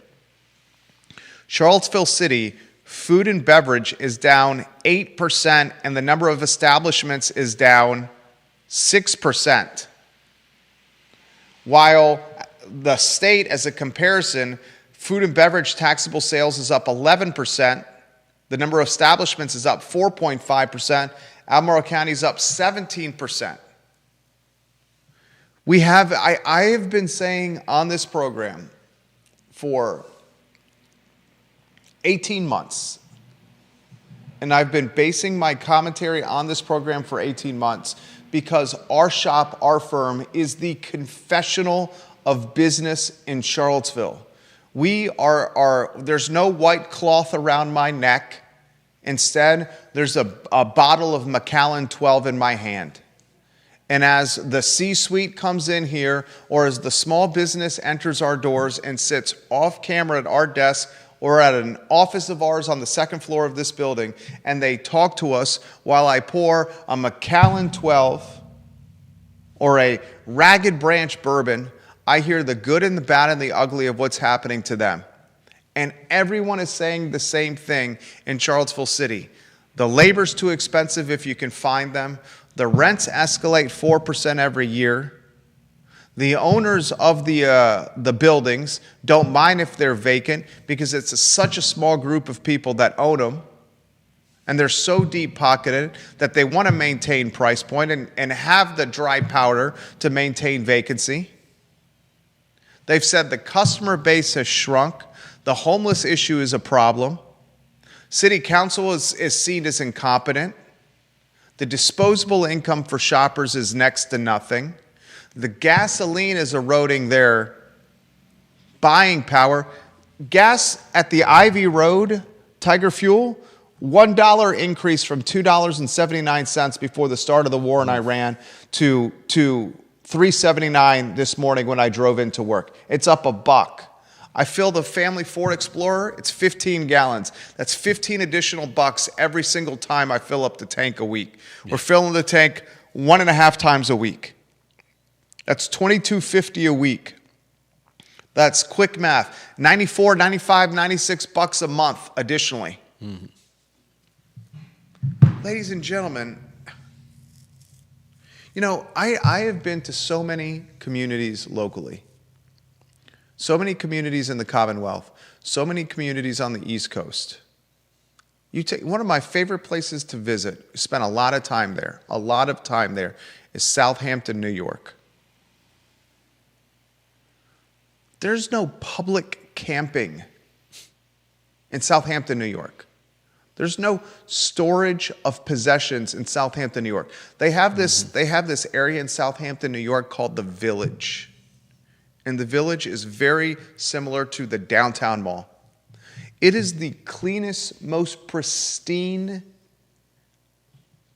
Charlottesville City, food and beverage is down 8%, and the number of establishments is down 6%. While the state, as a comparison, food and beverage taxable sales is up 11%. The number of establishments is up 4.5%. Albemarle County is up 17%. I have been saying on this program for 18 months, and I've been basing my commentary on this program for 18 months because our shop, our firm, is the confessional of business in Charlottesville. There's no white cloth around my neck. Instead, there's a bottle of Macallan 12 in my hand. And as the C-suite comes in here, or as the small business enters our doors and sits off camera at our desk or at an office of ours on the second floor of this building, and they talk to us while I pour a Macallan 12 or a Ragged Branch bourbon, I hear the good and the bad and the ugly of what's happening to them. And everyone is saying the same thing in Charlottesville City. The labor's too expensive if you can find them. The rents escalate 4% every year. The owners of the buildings don't mind if they're vacant because it's such a small group of people that own them. And they're so deep-pocketed that they want to maintain price point and have the dry powder to maintain vacancy. They've said the customer base has shrunk. The homeless issue is a problem. City council is seen as incompetent. The disposable income for shoppers is next to nothing. The gasoline is eroding their buying power. Gas at the Ivy Road, Tiger Fuel, $1 increase from $2.79 before the start of the war in Iran to $3.79 this morning when I drove into work. It's up $1. I fill the family Ford Explorer, it's 15 gallons. That's 15 additional bucks every single time I fill up the tank a week. Yeah. We're filling the tank 1.5 times a week. That's $22.50 a week. That's quick math. 94, 95, 96 bucks a month additionally. Mm-hmm. Ladies and gentlemen, you know, I have been to so many communities locally. So many communities in the Commonwealth, so many communities on the East Coast. One of my favorite places to visit, spent a lot of time there, is Southampton, New York. There's no public camping in Southampton, New York. There's no storage of possessions in Southampton, New York. They have this area in Southampton, New York called the Village. And the Village is very similar to the downtown mall. It is the cleanest, most pristine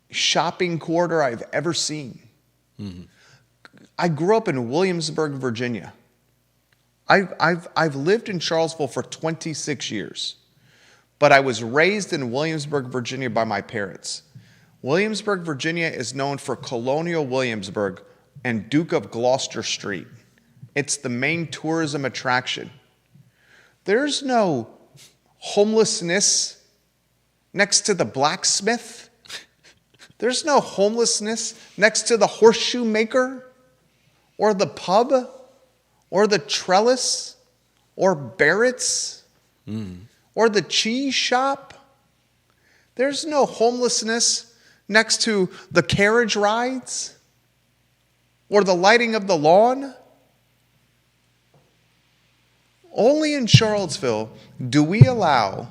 shopping corridor I've ever seen. Mm-hmm. I grew up in Williamsburg, Virginia. I've lived in Charlottesville for 26 years, but I was raised in Williamsburg, Virginia by my parents. Williamsburg, Virginia is known for Colonial Williamsburg and Duke of Gloucester Street. It's the main tourism attraction. There's no homelessness next to the blacksmith. There's no homelessness next to the horseshoe maker or the pub or the trellis or Barrett's or the cheese shop. There's no homelessness next to the carriage rides or the lighting of the lawn. Only in Charlottesville do we allow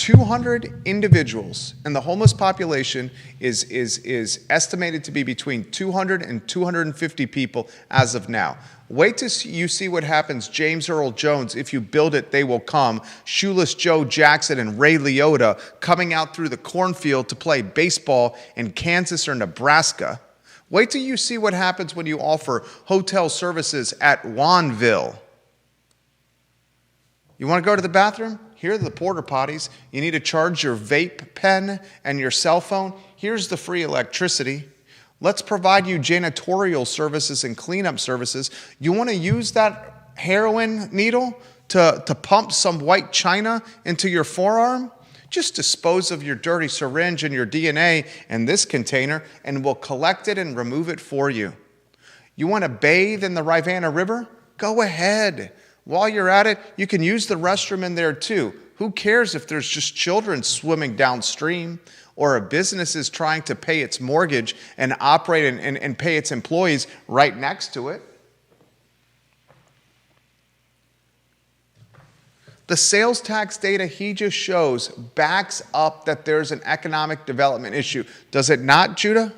200 individuals, and the homeless population is estimated to be between 200 and 250 people as of now. Wait till you see what happens. James Earl Jones, if you build it, they will come. Shoeless Joe Jackson and Ray Liotta coming out through the cornfield to play baseball in Kansas or Nebraska. Wait till you see what happens when you offer hotel services at CVille. You want to go to the bathroom? Here are the porta potties. You need to charge your vape pen and your cell phone? Here's the free electricity. Let's provide you janitorial services and cleanup services. You want to use that heroin needle to pump some white china into your forearm? Just dispose of your dirty syringe and your DNA in this container, and we'll collect it and remove it for you. You want to bathe in the Rivanna River? Go ahead. While you're at it, you can use the restroom in there too. Who cares if there's just children swimming downstream, or a business is trying to pay its mortgage and operate and pay its employees right next to it? The sales tax data he just shows backs up that there's an economic development issue. Does it not, Judah?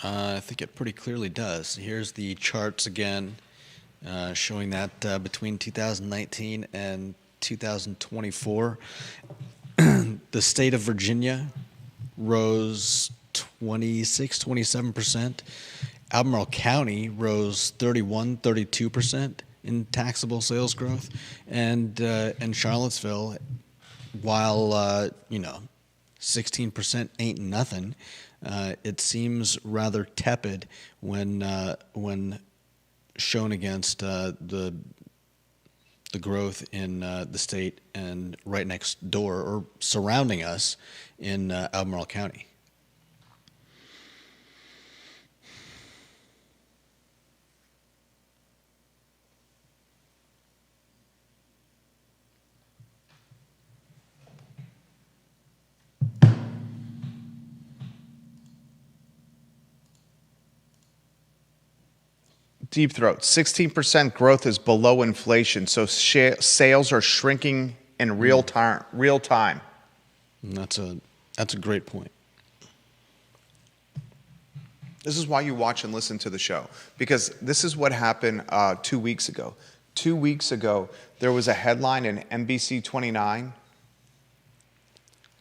I think it pretty clearly does. Here's the charts again, showing that between 2019 and 2024, the state of Virginia rose 27%. Albemarle County rose 32% in taxable sales growth, and Charlottesville, while 16% ain't nothing, it seems rather tepid when shown against the growth in the state and right next door or surrounding us in Albemarle County.
Deep Throat, 16% growth is below inflation, so sales are shrinking in real time.
And that's a great point.
This is why you watch and listen to the show, because this is what happened 2 weeks ago. 2 weeks ago, there was a headline in NBC 29.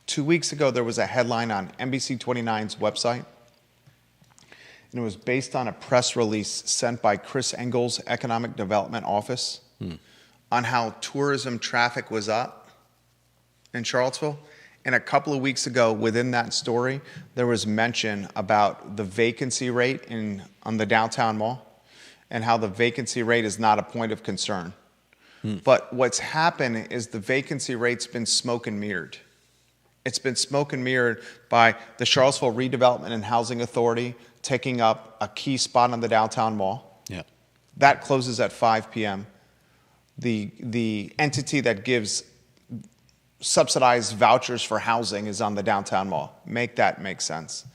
2 weeks ago, there was a headline on NBC 29's website, and it was based on a press release sent by Chris Engel's Economic Development Office on how tourism traffic was up in Charlottesville. And a couple of weeks ago, within that story, there was mention about the vacancy rate on the downtown mall and how the vacancy rate is not a point of concern. But what's happened is the vacancy rate's been smoke and mirrored. It's been smoke and mirrored by the Charlottesville Redevelopment and Housing Authority taking up a key spot on the downtown mall.
Yeah.
That closes at 5 p.m. The entity that gives subsidized vouchers for housing is on the downtown mall. Make that make sense.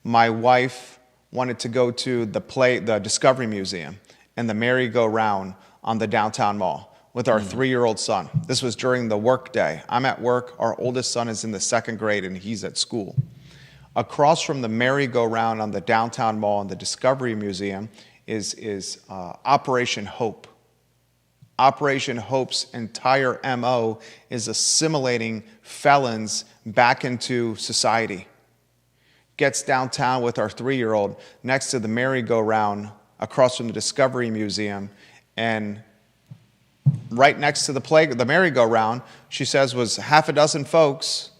My wife wanted to go to the Discovery Museum and the merry-go-round on the downtown mall with our 3-year-old son. This was during the work day. I'm at work. Our oldest son is in the 2nd grade, and he's at school. Across from the merry-go-round on the downtown mall and the Discovery Museum is Operation Hope. Operation Hope's entire MO is assimilating felons back into society. Gets downtown with our 3-year-old next to the merry-go-round across from the Discovery Museum, and right next to the merry-go-round, she says, was half a dozen folks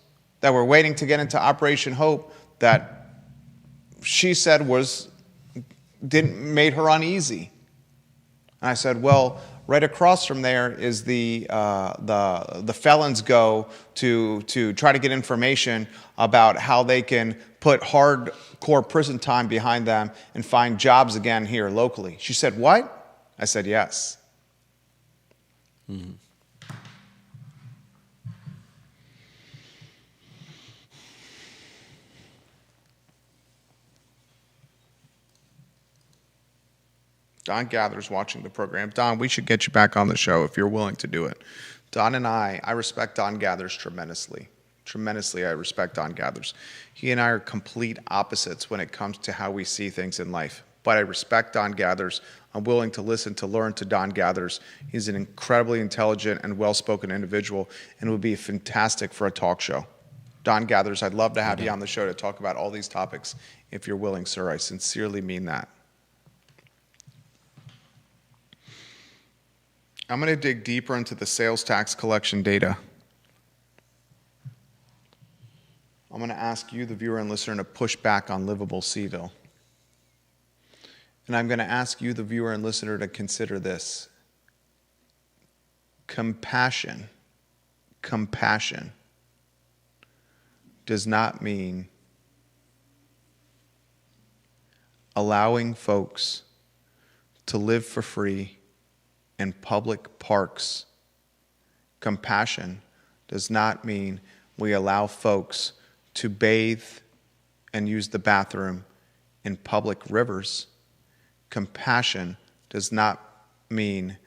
that were waiting to get into Operation Hope that she said made her uneasy. And I said, well, right across from there is the felons go to try to get information about how they can put hardcore prison time behind them and find jobs again here locally. She said, what? I said, yes. Mm-hmm. Don Gather's watching the program. Don, we should get you back on the show if you're willing to do it. Don and I respect Don Gather's tremendously. Tremendously, I respect Don Gather's. He and I are complete opposites when it comes to how we see things in life. But I respect Don Gather's. I'm willing to listen, to learn to Don Gather's. He's an incredibly intelligent and well-spoken individual and would be fantastic for a talk show. Don Gather's, I'd love to have you on the show to talk about all these topics if you're willing, sir. I sincerely mean that. I'm going to dig deeper into the sales tax collection data. I'm going to ask you, the viewer and listener, to push back on livable CVille. And I'm going to ask you, the viewer and listener, to consider this. Compassion does not mean allowing folks to live for free in public parks. Compassion does not mean we allow folks to bathe and use the bathroom in public rivers. Compassion does not mean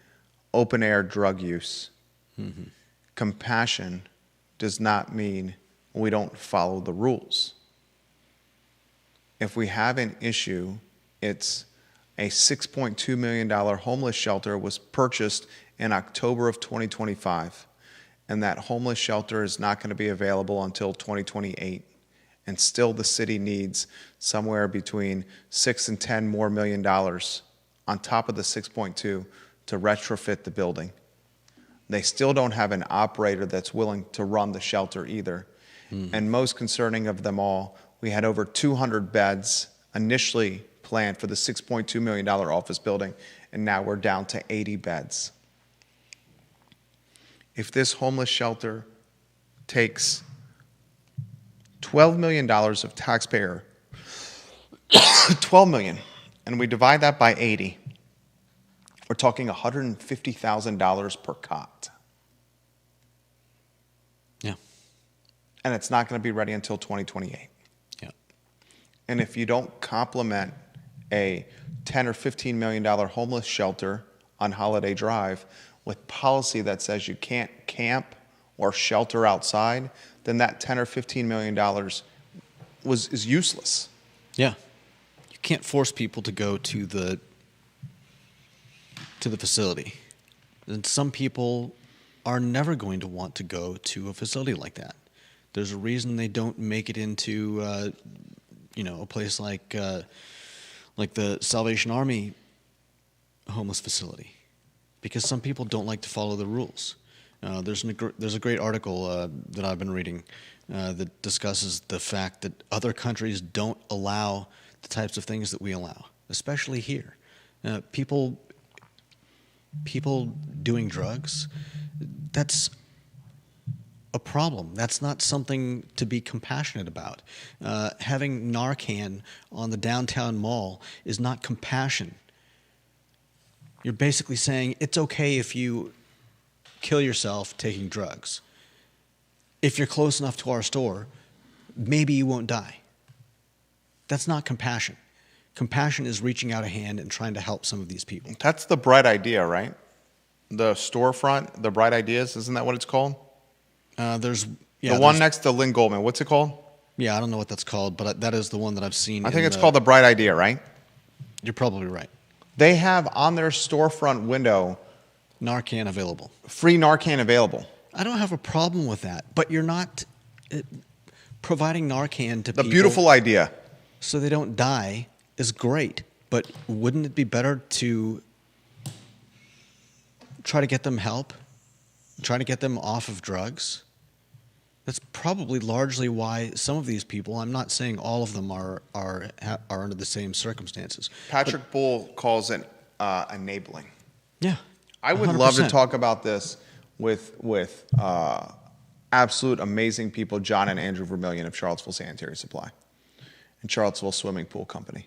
open-air drug use. Mm-hmm. Compassion does not mean we don't follow the rules. If we have an issue, it's a $6.2 million homeless shelter was purchased in October of 2025, and that homeless shelter is not going to be available until 2028. And still the city needs somewhere between $6 and $10 more million on top of the 6.2 to retrofit the building. They still don't have an operator that's willing to run the shelter either. And most concerning of them all, we had over 200 beds initially planned for the $6.2 million office building, and now we're down to 80 beds. If this homeless shelter takes $12 million of taxpayer, $12 million, and we divide that by 80, we're talking $150,000 per cot.
Yeah.
And it's not going to be ready until 2028.
Yeah.
And if you don't complement a $10 or $15 million homeless shelter on Holiday Drive with policy that says you can't camp or shelter outside, then that $10 or $15 million is useless.
Yeah. You can't force people to go to the facility. And some people are never going to want to go to a facility like that. There's a reason they don't make it into, a place like the Salvation Army homeless facility, because some people don't like to follow the rules. There's a great article that I've been reading that discusses the fact that other countries don't allow the types of things that we allow, especially here. People doing drugs, that's a problem. That's not something to be compassionate about. Having Narcan on the downtown mall is not compassion. You're basically saying it's okay if you kill yourself taking drugs. If you're close enough to our store, maybe you won't die. That's not compassion. Compassion is reaching out a hand and trying to help some of these people.
That's the Bright Idea, right? The storefront, the Bright Ideas, isn't that what it's called?
The
one next to Lynn Goldman. What's it called?
Yeah, I don't know what that's called, but that is the one that I've seen.
I think it's called the Bright Idea, right?
You're probably right.
They have on their storefront window
Narcan available.
Free Narcan available.
I don't have a problem with that, but you're not providing Narcan to people.
The beautiful idea.
So they don't die is great, but wouldn't it be better to try to get them help? Try to get them off of drugs? That's probably largely why some of these people, I'm not saying all of them are under the same circumstances.
Patrick Bull calls it enabling.
Yeah.
I would
100%.
love to talk about this with absolute amazing people, John and Andrew Vermillion of Charlottesville Sanitary Supply and Charlottesville Swimming Pool Company.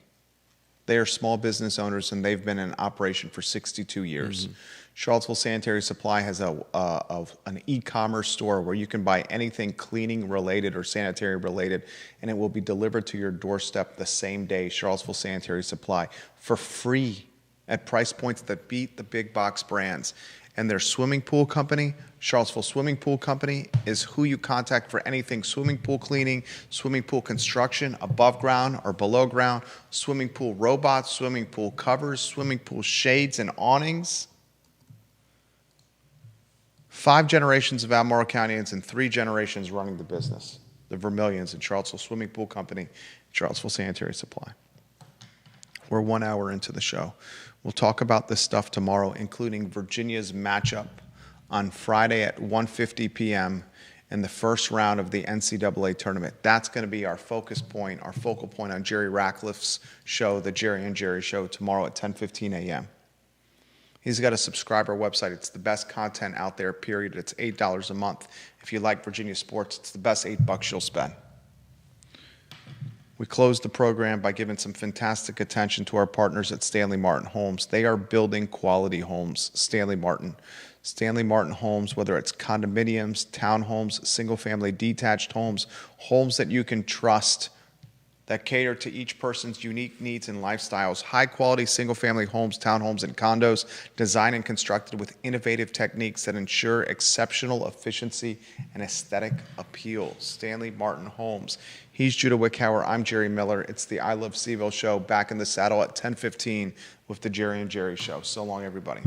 They are small business owners, and they've been in operation for 62 years. Mm-hmm. Charlottesville Sanitary Supply has an e-commerce store where you can buy anything cleaning related or sanitary related, and it will be delivered to your doorstep the same day. Charlottesville Sanitary Supply for free. at price points that beat the big box brands. And their swimming pool company, Charlottesville Swimming Pool Company, is who you contact for anything swimming pool cleaning, swimming pool construction, above ground or below ground, swimming pool robots, swimming pool covers, swimming pool shades and awnings. 5 generations of Albemarle Countyans and 3 generations running the business. The Vermillions and Charlottesville Swimming Pool Company, Charlottesville Sanitary Supply. We're 1 hour into the show. We'll talk about this stuff tomorrow, including Virginia's matchup on Friday at 1:50 p.m. in the first round of the NCAA tournament. That's going to be our focus point, our focal point on Jerry Ratcliffe's show, the Jerry and Jerry Show, tomorrow at 10:15 a.m. He's got a subscriber website. It's the best content out there, period. It's $8 a month. If you like Virginia sports, it's the best $8 you'll spend. We closed the program by giving some fantastic attention to our partners at Stanley Martin Homes. They are building quality homes, Stanley Martin. Stanley Martin Homes, whether it's condominiums, townhomes, single-family detached homes, homes that you can trust, that cater to each person's unique needs and lifestyles. High-quality single-family homes, townhomes, and condos designed and constructed with innovative techniques that ensure exceptional efficiency and aesthetic appeal. Stanley Martin Homes. He's Judah Wickhauer. I'm Jerry Miller. It's the I Love CVille show, back in the saddle at 10:15 with the Jerry and Jerry Show. So long, everybody.